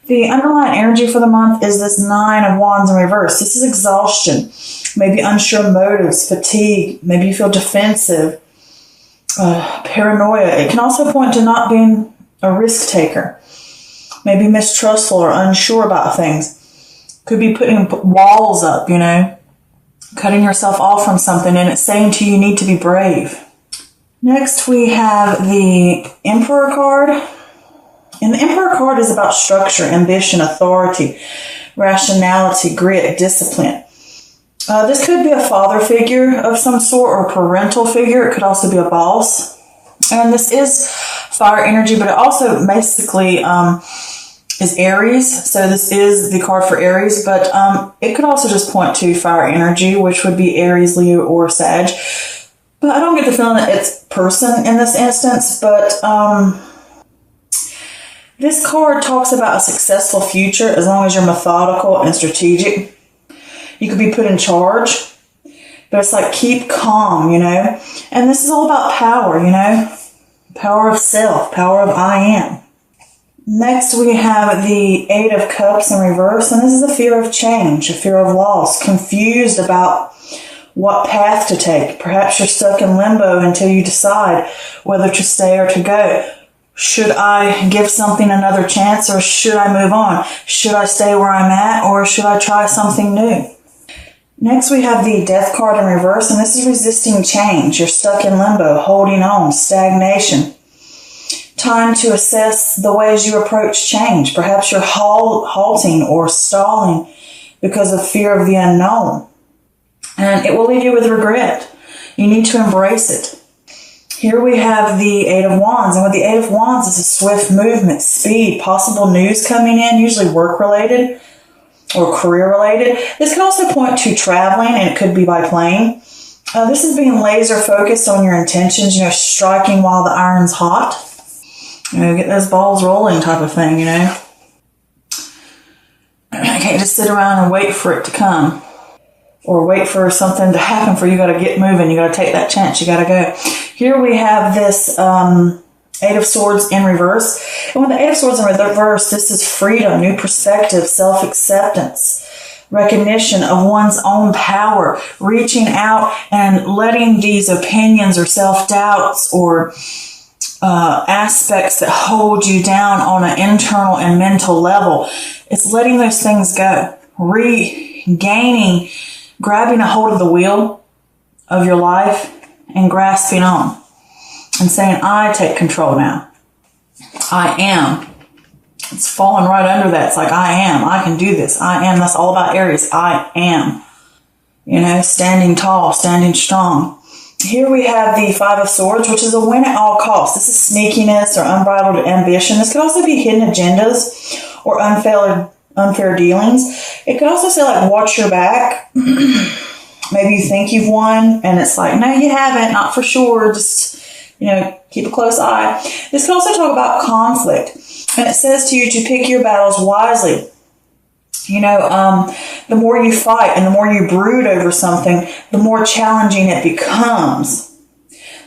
The underlying energy for the month is this 9 of Wands in reverse. This is exhaustion, maybe unsure motives, fatigue, maybe you feel defensive, paranoia. It can also point to not being a risk taker, maybe mistrustful or unsure about things. Could be putting walls up, you know, cutting yourself off from something, and it's saying to you, you need to be brave. Next, we have the Emperor card. And the Emperor card is about structure, ambition, authority, rationality, grit, discipline. This could be a father figure of some sort or a parental figure. It could also be a boss. And this is fire energy, but it also basically is Aries. So this is the card for Aries, but it could also just point to fire energy, which would be Aries, Leo, or Sag. But I don't get the feeling that it's person in this instance, but this card talks about a successful future as long as you're methodical and strategic. You could be put in charge, but it's like keep calm, you know. And this is all about power, you know. Power of self, power of I am. Next, we have the 8 of Cups in reverse, and this is a fear of change, a fear of loss, confused about what path to take. Perhaps you're stuck in limbo until you decide whether to stay or to go. Should I give something another chance, or should I move on? Should I stay where I'm at, or should I try something new? Next, we have the Death card in reverse, and this is resisting change. You're stuck in limbo, holding on, stagnation. Time to assess the ways you approach change. Perhaps you're halting or stalling because of fear of the unknown. And it will leave you with regret. You need to embrace it. Here we have the 8 of Wands, and with the 8 of Wands, it's a swift movement, speed, possible news coming in, usually work-related or career-related. This can also point to traveling, and it could be by plane. This is being laser-focused on your intentions, you know, striking while the iron's hot. You know, get those balls rolling type of thing, you know. You can't just sit around and wait for it to come. Or wait for something to happen for you. Got to get moving. You got to take that chance. You got to go. Here we have this 8 of Swords in reverse. And with the 8 of Swords in reverse, this is freedom, new perspective, self-acceptance, recognition of one's own power, reaching out and letting these opinions or self-doubts or aspects that hold you down on an internal and mental level. It's letting those things go, regaining, grabbing a hold of the wheel of your life and grasping on and saying, I take control now. I am. It's falling right under that. It's like, I am. I can do this. I am. That's all about Aries. I am. You know, standing tall, standing strong. Here we have the 5 of Swords, which is a win at all costs. This is sneakiness or unbridled ambition. This could also be hidden agendas or unfair dealings. It could also say, like, watch your back. Maybe you think you've won, and it's like, no, you haven't, not for sure. Just, you know, keep a close eye. This could also talk about conflict, and it says to you to pick your battles wisely. You know, the more you fight and the more you brood over something, the more challenging it becomes.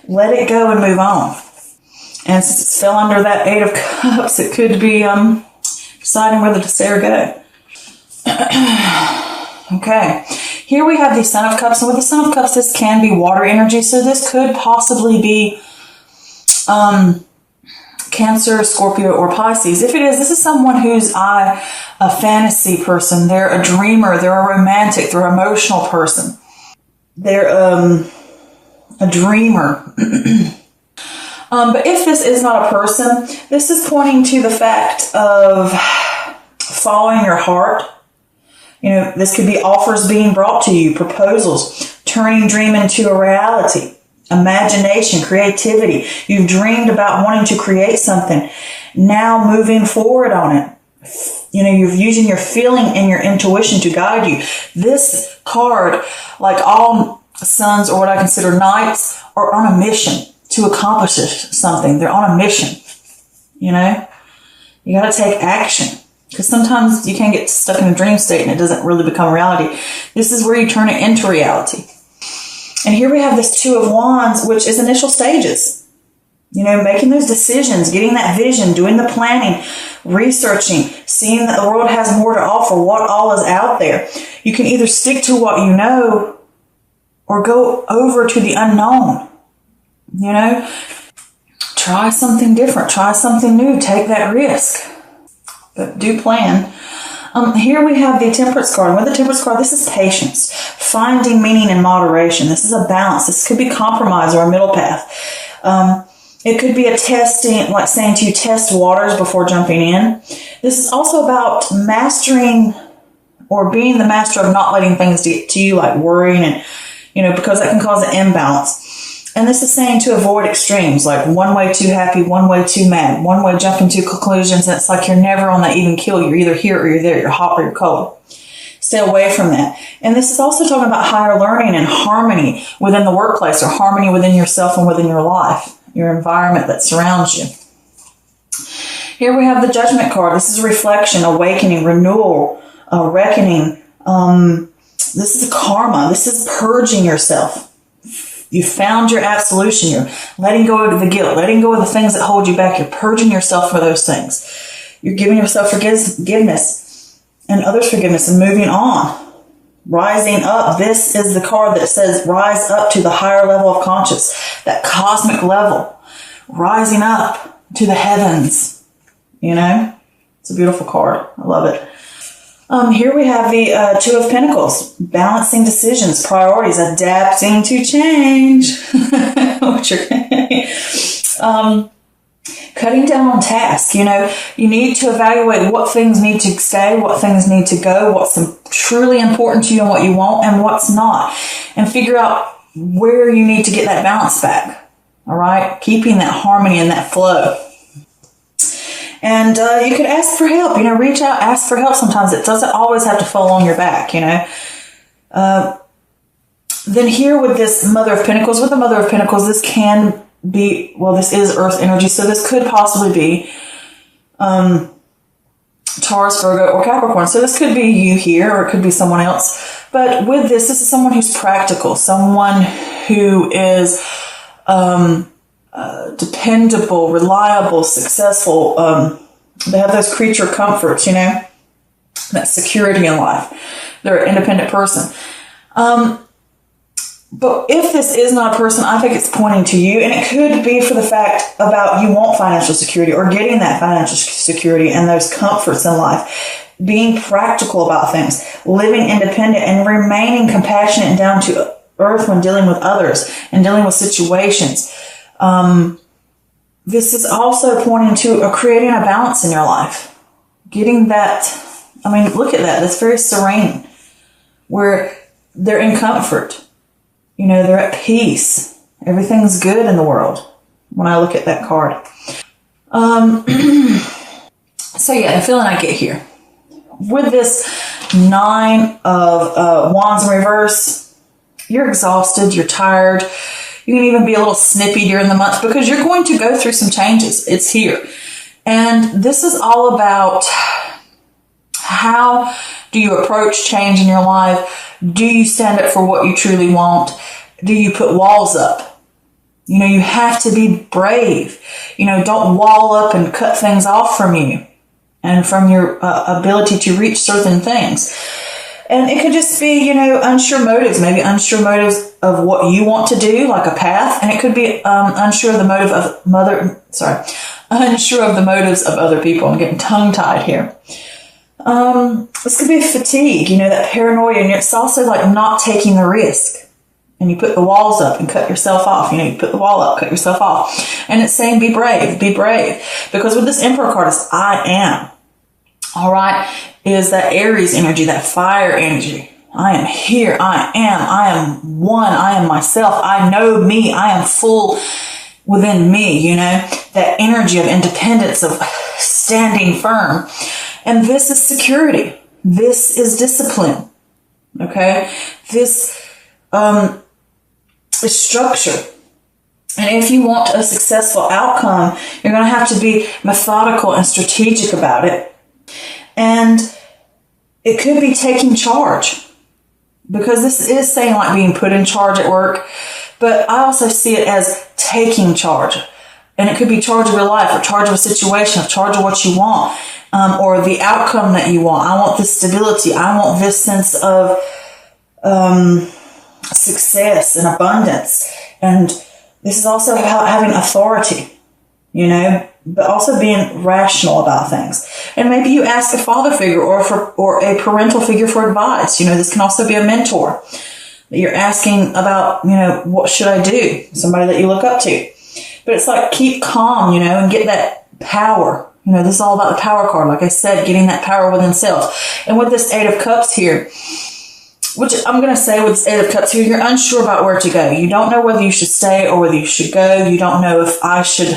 Let it go and move on. And since it fell under that 8 of Cups, it could be deciding whether to stay or go. Okay. Here we have the Sun of Cups. And with the Sun of Cups, this can be water energy. So this could possibly be Cancer, Scorpio, or Pisces. If it is, this is someone who's a fantasy person. They're a dreamer. They're a romantic. They're an emotional person. They're a dreamer. But if this is not a person, this is pointing to the fact of following your heart. You know, this could be offers being brought to you, proposals, turning dream into a reality, imagination, creativity. You've dreamed about wanting to create something. Now moving forward on it. You know, you're using your feeling and your intuition to guide you. This card, like all suns or what I consider knights, are on a mission to accomplish something. They're on a mission. You know, you got to take action. Because sometimes you can get stuck in a dream state and it doesn't really become reality. This is where you turn it into reality. And here we have this 2 of Wands, which is initial stages. You know, making those decisions, getting that vision, doing the planning, researching, seeing that the world has more to offer, what all is out there. You can either stick to what you know or go over to the unknown. You know, try something different, try something new, take that risk, but do plan. Here we have the Temperance card. With the Temperance card, this is patience, finding meaning in moderation. This is a balance. This could be compromise or a middle path. It could be a testing, like saying to you, test waters before jumping in. This is also about mastering or being the master of not letting things get to you, like worrying and, you know, because that can cause an imbalance. And this is saying to avoid extremes, like one way too happy, one way too mad, one way jumping to conclusions. And it's like you're never on that even keel. You're either here or you're there. You're hot or you're cold. Stay away from that. And this is also talking about higher learning and harmony within the workplace, or harmony within yourself and within your life, your environment that surrounds you. Here we have the Judgment card. This is reflection, awakening, renewal, reckoning. This is karma. This is purging yourself. You found your absolution. You're letting go of the guilt, letting go of the things that hold you back. You're purging yourself for those things. You're giving yourself forgiveness and others forgiveness and moving on. Rising up. This is the card that says rise up to the higher level of conscious, that cosmic level. Rising up to the heavens. You know, it's a beautiful card. I love it. Here we have the Two of Pentacles, balancing decisions, priorities, adapting to change, cutting down on tasks. You know, you need to evaluate what things need to stay, what things need to go, what's truly important to you and what you want and what's not, and figure out where you need to get that balance back. All right, keeping that harmony and that flow. And you could ask for help, you know, reach out, ask for help sometimes. It doesn't always have to fall on your back, you know. Then here with this Mother of Pentacles, with the Mother of Pentacles, this can be, well, this is Earth energy, so this could possibly be Taurus, Virgo, or Capricorn. So this could be you here, or it could be someone else. But with this is someone who's practical, someone who is dependable, reliable, successful. They have those creature comforts, you know, that security in life. They're an independent person. But if this is not a person, I think it's pointing to you, and it could be for the fact about you want financial security or getting that financial security and those comforts in life, being practical about things, living independent and remaining compassionate and down to earth when dealing with others and dealing with situations. This is also pointing to creating a balance in your life. Getting that, I mean, look at that. That's very serene. Where they're in comfort. You know, they're at peace. Everything's good in the world when I look at that card. So yeah, the feeling I get here. With this Nine of Wands in reverse, you're exhausted, you're tired. You can even be a little snippy during the month because you're going to go through some changes. It's here. And this is all about how do you approach change in your life? Do you stand up for what you truly want? Do you put walls up? You know, you have to be brave. You know, don't wall up and cut things off from you and from your ability to reach certain things. And it could just be, you know, unsure motives, maybe unsure motives of what you want to do, like a path. And it could be unsure of the motive of unsure of the motives of other people. I'm getting tongue-tied here. This could be fatigue, you know, that paranoia. And it's also like not taking the risk. And you put the walls up and cut yourself off. You know, you put the wall up, cut yourself off. And it's saying be brave, be brave. Because with this Emperor card, it's I am. All right, is that Aries energy, that fire energy. I am here. I am one. I am myself. I know me. I am full within me, you know, that energy of independence, of standing firm. And this is security. This is discipline. Okay. This, is structure. And if you want a successful outcome, you're going to have to be methodical and strategic about it. And it could be taking charge, because this is saying like being put in charge at work. But I also see it as taking charge, And it could be charge of your life, or charge of a situation, or charge of what you want, or the outcome that you want. I want this stability. I want this sense of success and abundance. And this is also about having authority, you know, but also being rational about things. And maybe you ask a father figure or a parental figure for advice. You know, this can also be a mentor that you're asking about, you know, what should I do? Somebody that you look up to. But it's like, keep calm, you know, and get that power. You know, this is all about the power card. Like I said, getting that power within self. And with this 8 of Cups here, which I'm going to say with this 8 of Cups here, you're unsure about where to go. You don't know whether you should stay or whether you should go. You don't know if I should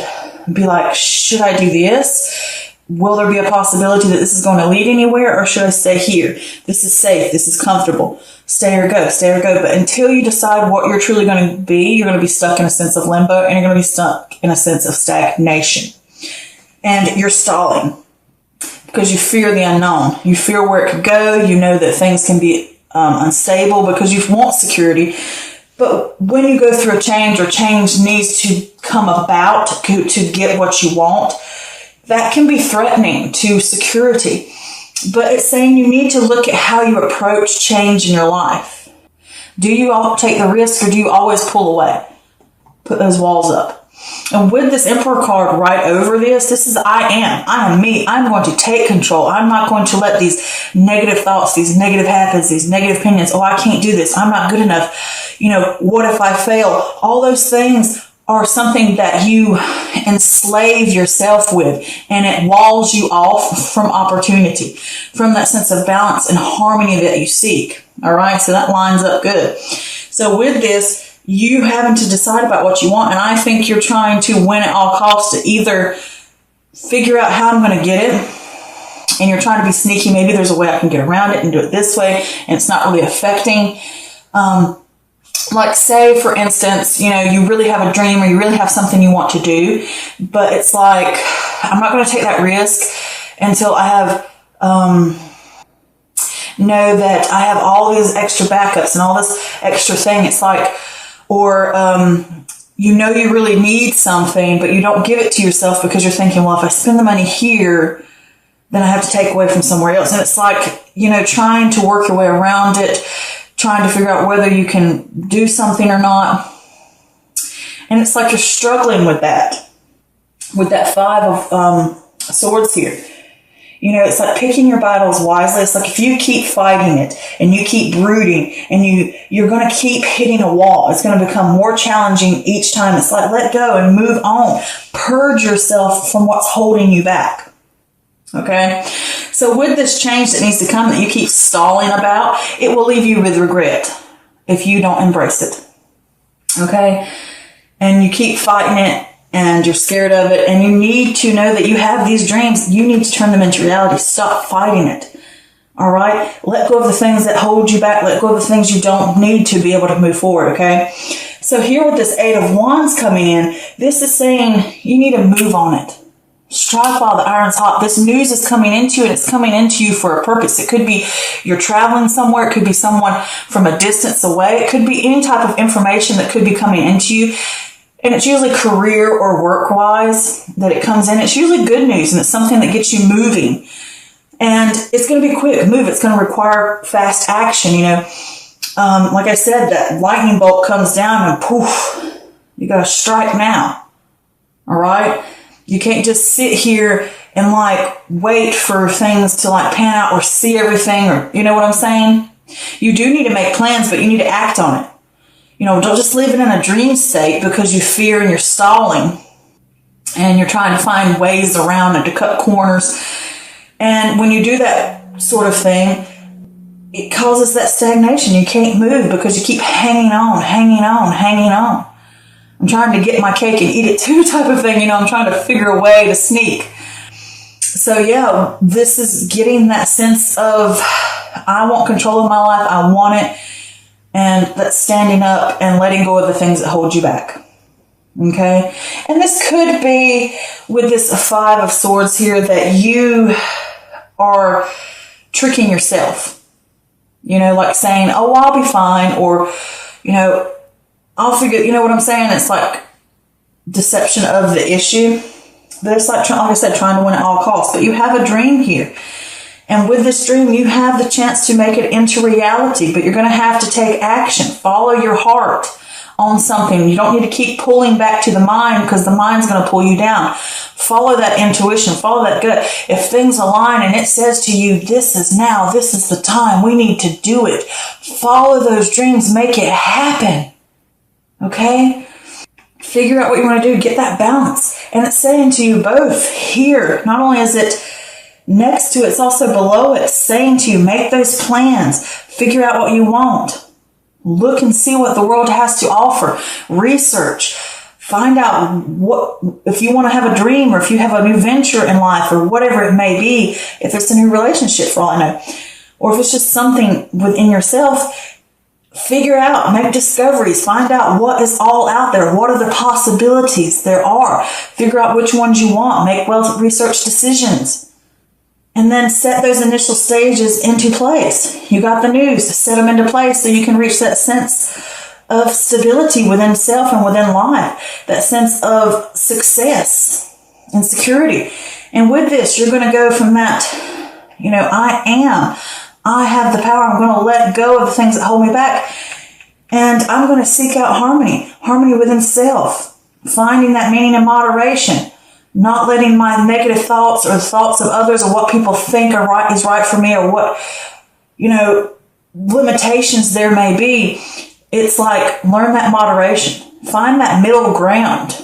be like, should I do this? Will there be a possibility that this is going to lead anywhere, or should I stay here? This is safe. This is comfortable. Stay or go, stay or go. But until you decide what you're truly going to be, you're going to be stuck in a sense of limbo, and you're going to be stuck in a sense of stagnation. And you're stalling because you fear the unknown. You fear where it could go. You know that things can be unstable because you want security. But when you go through a change, or change needs to come about to get what you want, that can be threatening to security. But it's saying you need to look at how you approach change in your life. Do you all take the risk, or do you always pull away? Put those walls up. And with this Emperor card right over this is I am me. I'm going to take control. I'm not going to let these negative thoughts, these negative habits, these negative opinions, oh, I can't do this, I'm not good enough, you know, what if I fail? All those things are something that you enslave yourself with, and it walls you off from opportunity, from that sense of balance and harmony that you seek. All right, so that lines up good. So with this, you having to decide about what you want, and I think you're trying to win at all costs to either figure out how I'm going to get it, and you're trying to be sneaky. Maybe there's a way I can get around it and do it this way, and it's not really affecting. Like say, for instance, you know, you really have a dream, or you really have something you want to do, but it's like, I'm not going to take that risk until I have, know that I have all these extra backups and all this extra thing. It's like, or, you know, you really need something, but you don't give it to yourself because you're thinking, well, if I spend the money here, then I have to take away from somewhere else. And it's like, you know, trying to work your way around it, trying to figure out whether you can do something or not. And it's like you're struggling with that 5 of swords here. You know, it's like picking your battles wisely. It's like if you keep fighting it and you keep brooding, and you're going to keep hitting a wall. It's going to become more challenging each time. It's like, let go and move on. Purge yourself from what's holding you back. Okay? So with this change that needs to come that you keep stalling about, it will leave you with regret if you don't embrace it. Okay? And you keep fighting it, and you're scared of it, and you need to know that you have these dreams. You need to turn them into reality. Stop fighting it. All right? Let go of the things that hold you back. Let go of the things you don't need to be able to move forward, okay? So here with this 8 of Wands coming in, this is saying you need to move on it. Strike while the iron's hot. This news is coming into you, and it's coming into you for a purpose. It could be you're traveling somewhere. It could be someone from a distance away. It could be any type of information that could be coming into you. And it's usually career or work-wise that it comes in. It's usually good news, and it's something that gets you moving. And it's going to be quick move. It's going to require fast action, you know. Like I said, that lightning bolt comes down and poof, you got to strike now. All right? You can't just sit here and like wait for things to like pan out or see everything, or you know what I'm saying? You do need to make plans, but you need to act on it. You know, don't just live in a dream state because you fear and you're stalling and you're trying to find ways around it to cut corners. And when you do that sort of thing, it causes that stagnation. You can't move because you keep hanging on. I'm trying to get my cake and eat it too type of thing. You know, I'm trying to figure a way to sneak. So yeah, this is getting that sense of I want control of my life. I want it. And that's standing up and letting go of the things that hold you back. Okay? And this could be with this 5 of Swords here that you are tricking yourself. You know, like saying, oh, I'll be fine. Or, you know, I'll figure, you know what I'm saying? It's like deception of the issue. But it's like I said, trying to win at all costs. But you have a dream here. And with this dream, you have the chance to make it into reality. But you're going to have to take action. Follow your heart on something. You don't need to keep pulling back to the mind, because the mind's going to pull you down. Follow that intuition. Follow that gut. If things align and it says to you, this is now, this is the time, we need to do it. Follow those dreams. Make it happen. Okay? Figure out what you want to do. Get that balance. And it's saying to you both here, not only is it next to it, it's also below it, saying to you, make those plans. Figure out what you want. Look and see what the world has to offer. Research. Find out what, if you want to have a dream, or if you have a new venture in life, or whatever it may be, if it's a new relationship for all I know, or if it's just something within yourself, figure out, make discoveries, find out what is all out there. What are the possibilities there are? Figure out which ones you want. Make well-researched decisions. And then set those initial stages into place. You got the news, set them into place so you can reach that sense of stability within self and within life. That sense of success and security. And with this, you're going to go from that, I have the power. I'm going to let go of the things that hold me back. And I'm going to seek out harmony. Harmony within self. Finding that meaning in moderation. Not letting my negative thoughts or the thoughts of others or what people think is right for me, or what, limitations there may be. It's like, learn that moderation. Find that middle ground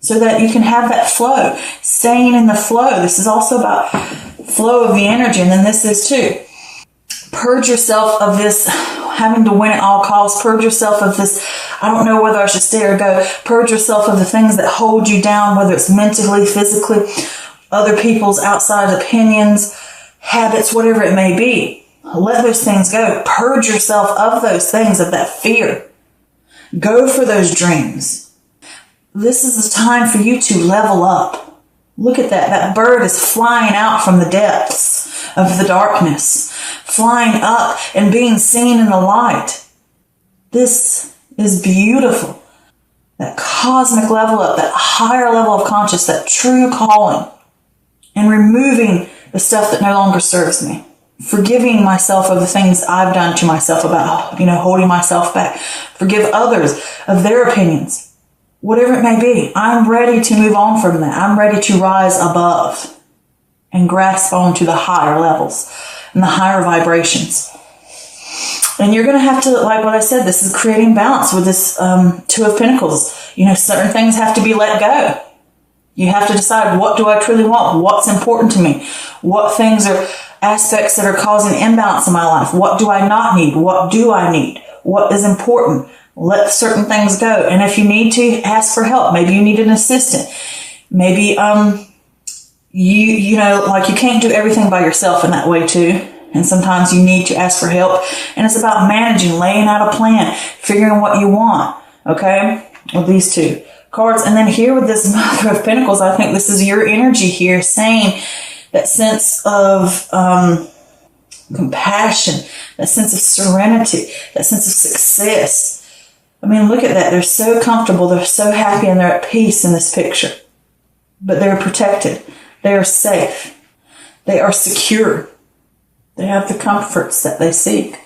so that you can have that flow. Staying in the flow. This is also about flow of the energy. And then this is too. Purge yourself of this having to win at all costs. Purge yourself of this, I don't know whether I should stay or go. Purge yourself of the things that hold you down, whether it's mentally, physically, other people's outside opinions, habits, whatever it may be. Let those things go. Purge yourself of those things, of that fear. Go for those dreams. This is the time for you to level up. Look at that. That bird is flying out from the depths of the darkness, flying up and being seen in the light. This is beautiful. That cosmic level up, that higher level of conscious, that true calling, and removing the stuff that no longer serves me. Forgiving myself of the things I've done to myself about, holding myself back. Forgive others of their opinions. Whatever it may be, I'm ready to move on from that. I'm ready to rise above and grasp onto the higher levels and the higher vibrations. And you're going to have to, like what I said, this is creating balance with this Two of Pentacles. Certain things have to be let go. You have to decide, what do I truly want? What's important to me? What things are aspects that are causing imbalance in my life? What do I not need? What do I need? What is important? Let certain things go. And if you need to, ask for help. Maybe you need an assistant. Maybe, you can't do everything by yourself in that way too. And sometimes you need to ask for help. And it's about managing, laying out a plan, figuring what you want. Okay? With these two cards. And then here with this Mother of Pentacles, I think this is your energy here, saying that sense of, compassion, that sense of serenity, that sense of success. I mean, look at that. They're so comfortable. They're so happy, and they're at peace in this picture. But they're protected. They are safe. They are secure. They have the comforts that they seek.